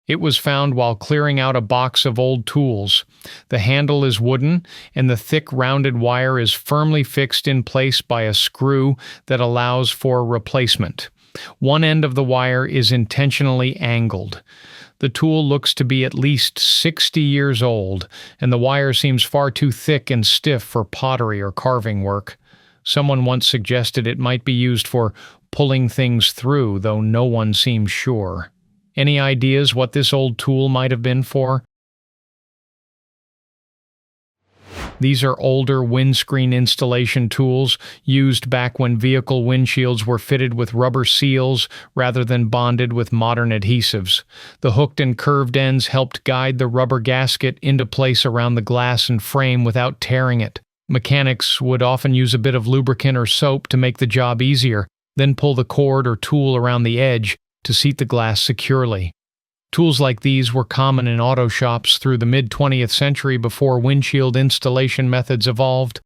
It was found while clearing out a box of old tools. The handle is wooden, and the thick rounded wire is firmly fixed in place by a screw that allows for replacement. One end of the wire is intentionally angled. The tool looks to be at least 60 years old, and the wire seems far too thick and stiff for pottery or carving work. Someone once suggested it might be used for pulling things through, though no one seems sure. Any ideas what this old tool might have been for? These are older windscreen installation tools used back when vehicle windshields were fitted with rubber seals rather than bonded with modern adhesives. The hooked and curved ends helped guide the rubber gasket into place around the glass and frame without tearing it. Mechanics would often use a bit of lubricant or soap to make the job easier, then pull the cord or tool around the edge to seat the glass securely. Tools like these were common in auto shops through the mid-20th century before windshield installation methods evolved.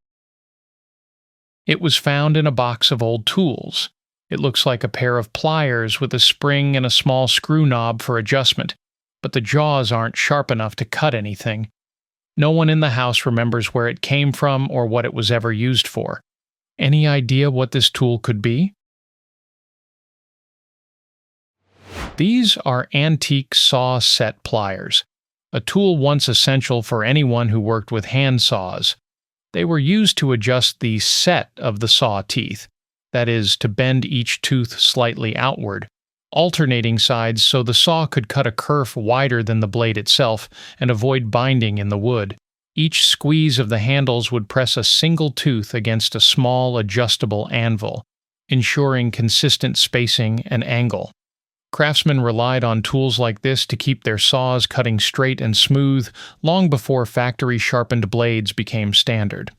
It was found in a box of old tools. It looks like a pair of pliers with a spring and a small screw knob for adjustment, but the jaws aren't sharp enough to cut anything. No one in the house remembers where it came from or what it was ever used for. Any idea what this tool could be? These are antique saw set pliers, a tool once essential for anyone who worked with hand saws. They were used to adjust the set of the saw teeth, that is, to bend each tooth slightly outward, alternating sides so the saw could cut a kerf wider than the blade itself and avoid binding in the wood. Each squeeze of the handles would press a single tooth against a small adjustable anvil, ensuring consistent spacing and angle. Craftsmen relied on tools like this to keep their saws cutting straight and smooth long before factory-sharpened blades became standard.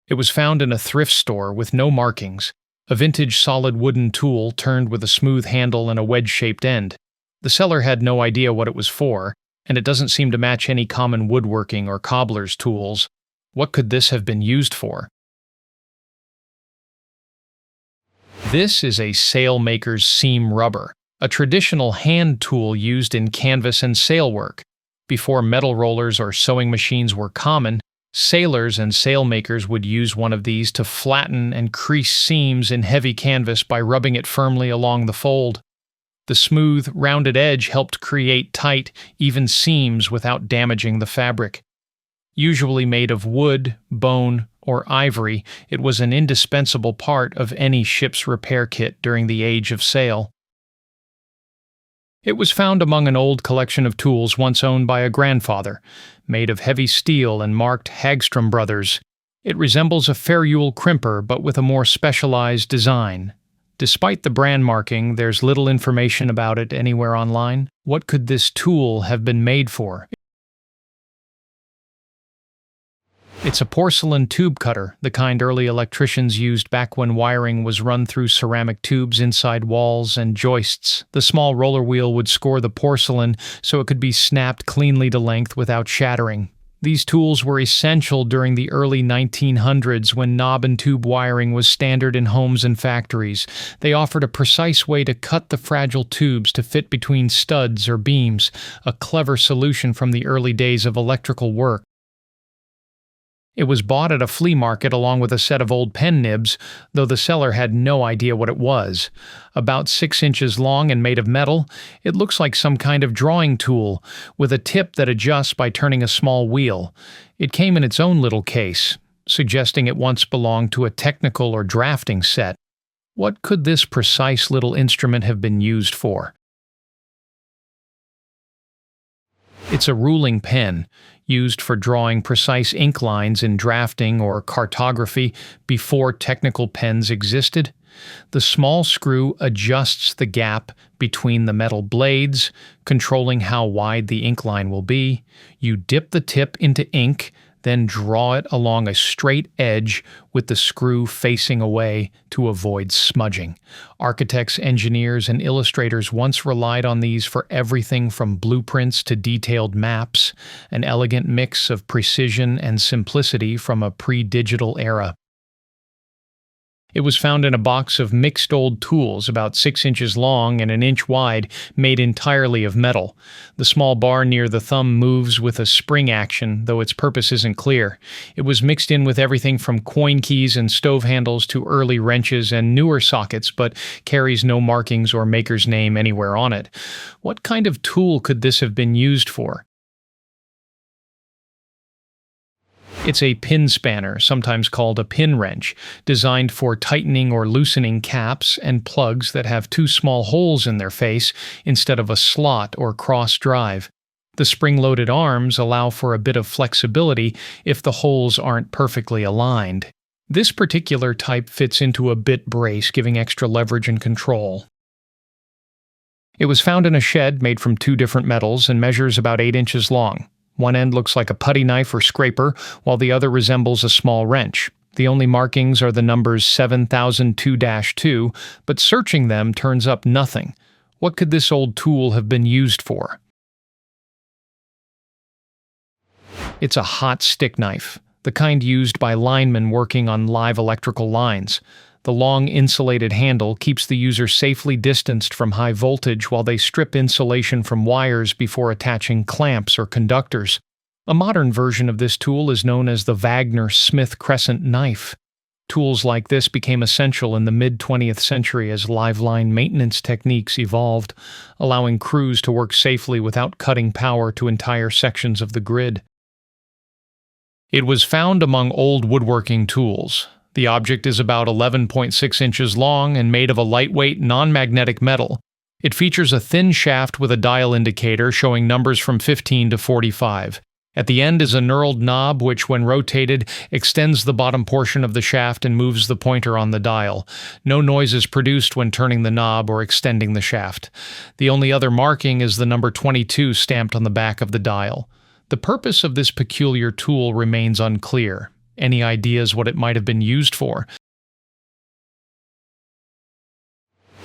It was found in a thrift store with no markings, a vintage solid wooden tool turned with a smooth handle and a wedge-shaped end. The seller had no idea what it was for, and it doesn't seem to match any common woodworking or cobbler's tools. What could this have been used for? This is a sailmaker's seam rubber, a traditional hand tool used in canvas and sail work. Before metal rollers or sewing machines were common, sailors and sailmakers would use one of these to flatten and crease seams in heavy canvas by rubbing it firmly along the fold. The smooth, rounded edge helped create tight, even seams without damaging the fabric. Usually made of wood, bone, or ivory, it was an indispensable part of any ship's repair kit during the age of sail. It was found among an old collection of tools once owned by a grandfather, made of heavy steel and marked Hagstrom Brothers. It resembles a ferrule crimper but with a more specialized design. Despite the brand marking, there's little information about it anywhere online. What could this tool have been made for? It's a porcelain tube cutter, the kind early electricians used back when wiring was run through ceramic tubes inside walls and joists. The small roller wheel would score the porcelain so it could be snapped cleanly to length without shattering. These tools were essential during the early 1900s when knob and tube wiring was standard in homes and factories. They offered a precise way to cut the fragile tubes to fit between studs or beams, a clever solution from the early days of electrical work. It was bought at a flea market along with a set of old pen nibs, though the seller had no idea what it was. About 6 inches long and made of metal, it looks like some kind of drawing tool, with a tip that adjusts by turning a small wheel. It came in its own little case, suggesting it once belonged to a technical or drafting set. What could this precise little instrument have been used for? It's a ruling pen, used for drawing precise ink lines in drafting or cartography before technical pens existed. The small screw adjusts the gap between the metal blades, controlling how wide the ink line will be. You dip the tip into ink, then draw it along a straight edge with the screw facing away to avoid smudging. Architects, engineers, and illustrators once relied on these for everything from blueprints to detailed maps, an elegant mix of precision and simplicity from a pre-digital era. It was found in a box of mixed old tools about 6 inches long and an inch wide, made entirely of metal. The small bar near the thumb moves with a spring action, though its purpose isn't clear. It was mixed in with everything from coin keys and stove handles to early wrenches and newer sockets, but carries no markings or maker's name anywhere on it. What kind of tool could this have been used for? It's a pin spanner, sometimes called a pin wrench, designed for tightening or loosening caps and plugs that have two small holes in their face instead of a slot or cross drive. The spring-loaded arms allow for a bit of flexibility if the holes aren't perfectly aligned. This particular type fits into a bit brace, giving extra leverage and control. It was found in a shed made from 2 different metals and measures about 8 inches long. One end looks like a putty knife or scraper, while the other resembles a small wrench. The only markings are the numbers 7002-2, but searching them turns up nothing. What could this old tool have been used for? It's a hot stick knife, the kind used by linemen working on live electrical lines. The long insulated handle keeps the user safely distanced from high voltage while they strip insulation from wires before attaching clamps or conductors. A modern version of this tool is known as the Wagner-Smith crescent knife. Tools like this became essential in the mid-20th century as live line maintenance techniques evolved, allowing crews to work safely without cutting power to entire sections of the grid. It was found among old woodworking tools. The object is about 11.6 inches long and made of a lightweight, non-magnetic metal. It features a thin shaft with a dial indicator showing numbers from 15 to 45. At the end is a knurled knob which, when rotated, extends the bottom portion of the shaft and moves the pointer on the dial. No noise is produced when turning the knob or extending the shaft. The only other marking is the number 22 stamped on the back of the dial. The purpose of this peculiar tool remains unclear. Any ideas what it might have been used for?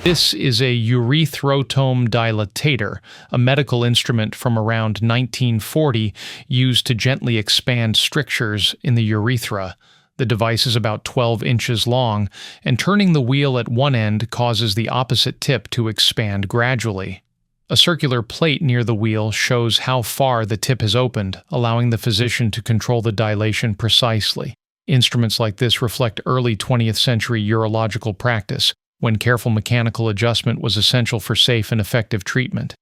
This is a Urethrotome dilatator, a medical instrument from around 1940 used to gently expand strictures in the urethra. The device is about 12 inches long, and turning the wheel at one end causes the opposite tip to expand gradually. A circular plate near the wheel shows how far the tip has opened, allowing the physician to control the dilation precisely. Instruments like this reflect early 20th century urological practice, when careful mechanical adjustment was essential for safe and effective treatment.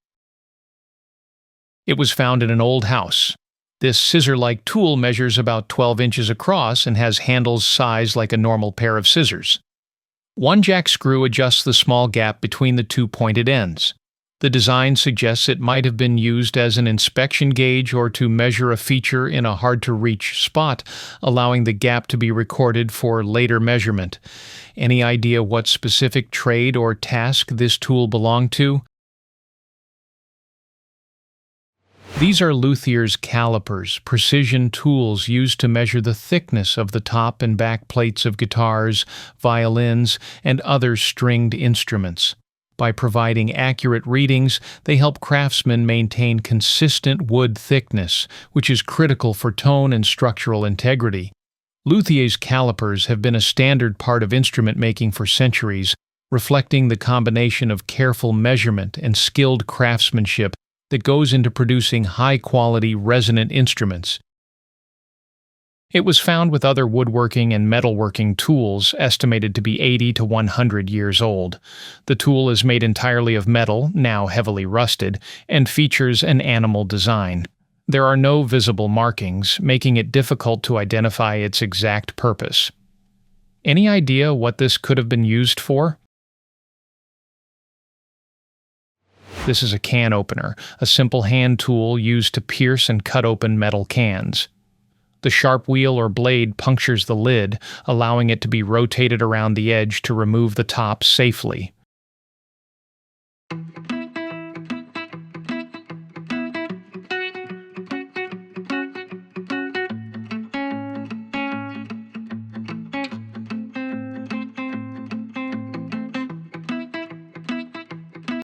It was found in an old house. This scissor-like tool measures about 12 inches across and has handles sized like a normal pair of scissors. One jack screw adjusts the small gap between the 2 pointed ends. The design suggests it might have been used as an inspection gauge or to measure a feature in a hard-to-reach spot, allowing the gap to be recorded for later measurement. Any idea what specific trade or task this tool belonged to? These are Luthier's calipers, precision tools used to measure the thickness of the top and back plates of guitars, violins, and other stringed instruments. By providing accurate readings, they help craftsmen maintain consistent wood thickness, which is critical for tone and structural integrity. Luthier's calipers have been a standard part of instrument making for centuries, reflecting the combination of careful measurement and skilled craftsmanship that goes into producing high-quality resonant instruments. It was found with other woodworking and metalworking tools, estimated to be 80 to 100 years old. The tool is made entirely of metal, now heavily rusted, and features an animal design. There are no visible markings, making it difficult to identify its exact purpose. Any idea what this could have been used for? This is a can opener, a simple hand tool used to pierce and cut open metal cans. The sharp wheel or blade punctures the lid, allowing it to be rotated around the edge to remove the top safely.